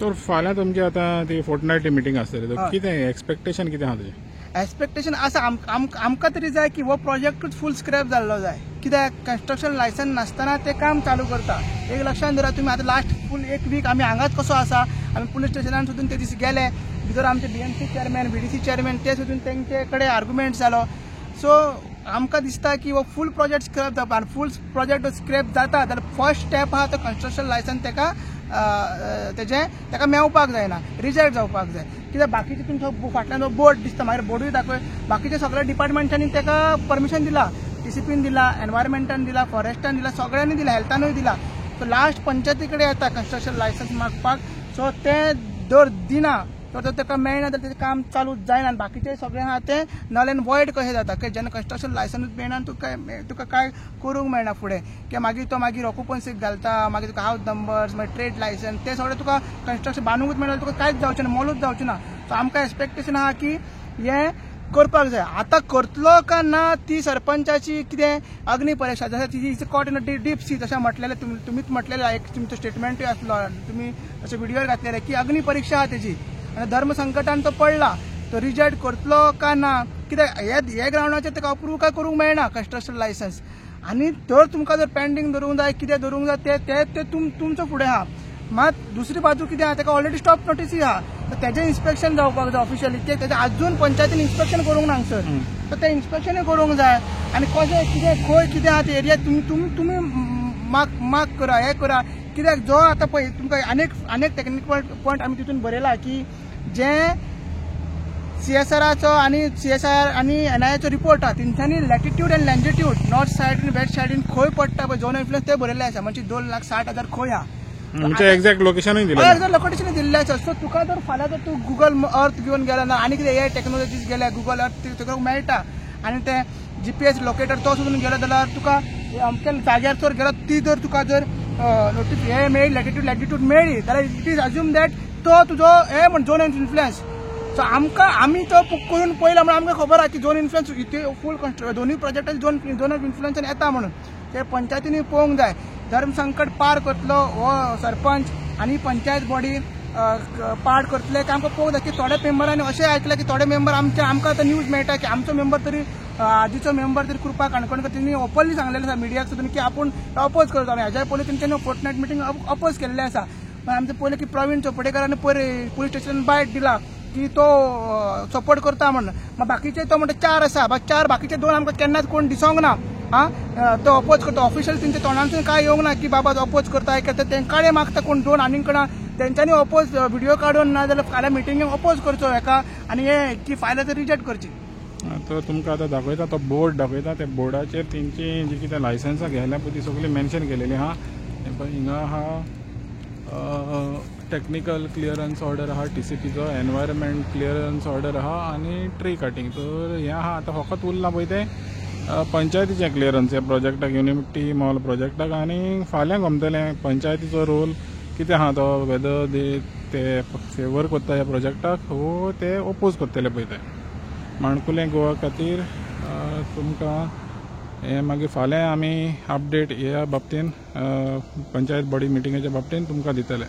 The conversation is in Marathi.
तर फाल्यां तुमची आतां ती फोर्टनायटली मिटींग आसतली तर कितें एक्सपेक्टेशन कितें आहा तुजें? एक्सपेक्टेशन आसा आमकां तरी जाय की हो प्रोजेक्टूच फूल स्क्रॅप जाल्लो जाय, कित्याक कंस्ट्रक्शन लायसन्स नासतना ते काम चालू करता. एक लक्षात दवरा तुमी, आतां लास्ट फूल एक वीक आमी हांगाच कसो आसा, आमी पुलीस स्टेशनान सुद्दां ते दीस गेले, भितर आमचे BMC चेअरमॅन VDC चेअरमॅन ते सुद्दां तेंचे कडेन आर्ग्युमेंट जालो. सो आमकां दिसता की हो फूल प्रोजेक्ट स्क्रॅप जावपा, आनी फूल प्रोजेक्ट जर जाता जाल्यार फर्स्ट स्टेप आहा तो कंस्ट्रक्शन लायसन्स तेका मेळपाक जायना, रिजेक्ट जावपाक जाय. कित्याक बाकीचे तुमचो फाटल्यान बोर्ड दिसता, मागीर बोर्डूय दाखय, बाकीच्या सगळ्या डिपार्टमेंटांनी तेका परमिशन दिला, TCPन दिला, एनवायरमेंटान दिला, फॉरेस्टान दिला, सगळ्यांनी दिला, हेल्थानूय दिला. सो लास्ट पंचायती कडेन येता कंस्ट्रक्शन लायसन्स मागपाक. सो ते जर दिना तर तेका मेळना जाल्यार तेजें काम चालू जायना, आनी बाकीचे सगळें आहा ते नल एंड वॉयड कशें जाता की जेन्ना कंस्ट्रक्शन लायसन्स मेळना तुका काय करूंक मेळना फुडें, की मागीर तो मागीर ऑक्युपन्सीक घालता, मागीर तुका हावस नंबर्स, मागीर ट्रेड लायसन्स ते सगळें तुका कंस्ट्रक्शन बांदूंकूच मेळना, तुका कांयच जावचें ना, मोलूच जावचें ना. सो आमकां एक्सपेक्टेशन आहा की हें करपाक जाय. आतां करतलो का ना ती सरपंचाची कितें अग्नी परीक्षा, जशें तिची कॉट इन डीप सी तशें म्हटलेलें, तुमीच म्हटलेलें, एक तुमचो स्टेटमेंटूय आसलो, तुमी अशें व्हिडियोर घातलेले की अग्नी परीक्षा आहा तेजी, आनी धर्म संकटान तो पडला, तो रिजेक्ट करतलो का ना, कित्याक हे ग्रावंडाचेर ताका अप्रूव काय करूंक मेळना कंस्ट्रक्शन लायसन्स. आनी तर तुमकां जर पेंडींग धरूंक जाय, कितें धरूंक जाय ते तुमचो फुडें आहा. मात दुसरी बाजू कितें आहा, ताका ऑलरेडी स्टॉप नोटीसी आहा, तर तेजें इन्स्पेक्शन जावपाक जाय ऑफिशियली. तेजें अजून पंचायतीन इन्स्पेक्शन करूंक ना हांगसर, तर तें इन्स्पेक्शनूय करूंक जाय. आनी कशें कितें खंय कितें आहा ते एरिया तुमी मार्क करा, हें करा. कित्याक जो आतां पळय तुमकां अनेक टॅक्निकल पॉयंट आमी तितून बरयला की जे CSRचो आनी CSR आनी NIAचो रिपोर्ट आहा, तेंच्यांनी लॅटिट्यूड एंड लँजिट्यूड नॉर्थ सायडीन वेस्ट सायडीन खंय पडटा पळय झोन इन्फ्लुएन्स ते बरयल्ले आसा, म्हणजे 2,60,000 खंय आहा, म्हणजे एक्झॅक्ट लोकेशनूय दिलें, एक्झॅक्ट लोकेशन दिल्लें आसा. सो तुका जर फाल्यां जर तूं गुगल अर्थ घेवन गेला ना, आनी कितें AI टॅक्नॉलॉजीज गेल्या, गुगल अर्थ तुका मेळटा, आनी ते GPS लोकेटर तो सुद्दां गेलो जाल्यार तुका अमक्या जाग्यार गेलो, ती जर तुका जर नोटीस हे मेळ्ळी, लॅटिट्यूड मेळ्ळी, जाल्यार इट इज अज्यूम दॅट तो तुजो हे म्हण झोन ऑफ इन्फ्लुएन्स. सो आमी तो करून पळयला म्हणून आमकां खबर आहा की झोन इन्फ्लुएन्स इथे फूल दोन्ही प्रोजेक्टाचे झोन ऑफ इन्फ्लुएन्सान येता म्हणून ते पंचायतींनी पळोवंक जाय. धर्म संकट पार करतलो हो सरपंच आनी पंचायत बॉडी पार करतले की आमकां पळोवंक जाय. की थोड्या मेंबरांनी अशें आयकलां की थोडे मेंबर आमकां आतां न्यूज मेळटा की आमचो मेंबर तरी आजीचो मेंबर तरी कृपा काणकोणकर त्यांनी ओपनली सांगलेलें आसा मिडियाक सुद्दां की आपूण अपोज करतो. आमी हेज्या पयलीं तेंच्यांनी फोर्टनायट मिटींग अपोज केल्लें आसा. आमचे पयलीं की प्रवीण चोपडेकरांनी पुलीस स्टेशन बायट दिला की तो सपोर्ट करता म्हणून. मग बाकीचे तो म्हणटा 4 आसा, चार बाकीचे 2 आमकां केन्नाच कोण दिसोंक ना. तो अपोज करता, ऑफिशियल तेंच्या तोंडांतून काय येवंक ना की बाबा अपोज करता, तेंकाडे मागता कोण 2 आनीकणा तेंच्यांनी अपोज व्हिडिओ काडून ना जाल्यार फाल्यां मिटिंगेक अपोज करचो हेका, आनी हे की फायला तर रिजेक्ट करची. तो तुमकां आतां दाखयता, तो बोर्ड दाखयता, त्या बोर्डाचेर तेंची जी कितें लायसन्सां घ्यायल्या पळय ती सगळी मेन्शन केलेली आहा. हिंगा आहा टेक्निकल क्लियरन्स ऑर्डर आहा, TCPचो एनवायरमेंट क्लियरन्स ऑर्डर आहा, आनी ट्री कटींग. तर हें आहा आतां फकत उरला पळय ते पंचायतीचें क्लियरन्स ह्या प्रोजेक्टाक, युनिटी मॉल प्रोजेक्टाक. आनी फाल्यां गमतलें पंचायतीचो रोल कितें आहा तो, वेदर ते फेवर करता ह्या प्रोजेक्टाक वो ते ओपोज करतले पळय ते. माणकुलें गोवा खातीर तुमकां हें मागीर फाल्यां आमी अपडेट ह्या बाबतीन पंचायत बॉडी मिटिंगेच्या बाबतीन तुमकां दितले.